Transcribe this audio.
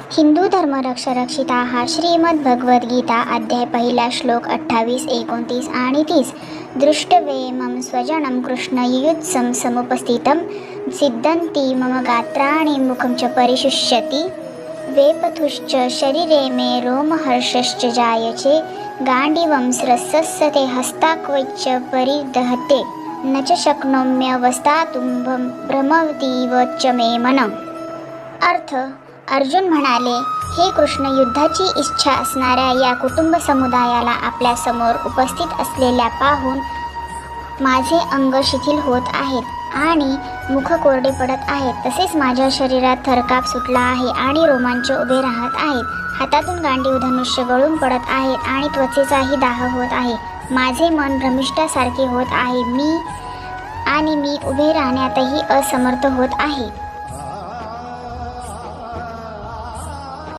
हिंदू धर्मरक्षरक्षिता हा श्रीमद्भगवद्गीता अध्याय पहिला श्लोक 28, 29 आणि 30. दृष्टवे मम स्वजनं कृष्ण युयुत्सं समुपस्थितं सिद्धन्ति मम गात्राणि मुखं च परिशुष्यति वेपथुश्च शरीरे मे रोमहर्षश्च जायते गाण्डीवं स्रस्सते हस्ताक्वैश्च परिदहते न च शक्नोम्यवस्थातुं भ्रमतीव च मे मनम्. अर्थ: अर्जुन म्हणाले, हे कृष्ण, युद्धाची इच्छा असणाऱ्या या कुटुंब समुदायाला आपल्या समोर उपस्थित असलेल्या पाहून माझे अंग शिथिल होत आहेत आणि मुख कोरडे पडत आहेत. तसेच माझ्या शरीरात थरकाप सुटला आहे आणि रोमांच उभे राहत आहेत. हातातून गांडीव धनुष्य गळून पडत आहेत आणि त्वचेचाही दाह होत आहे. माझे मन भ्रमिष्ठासारखे होत आहे. मी उभे राहण्यातही असमर्थ होत आहे.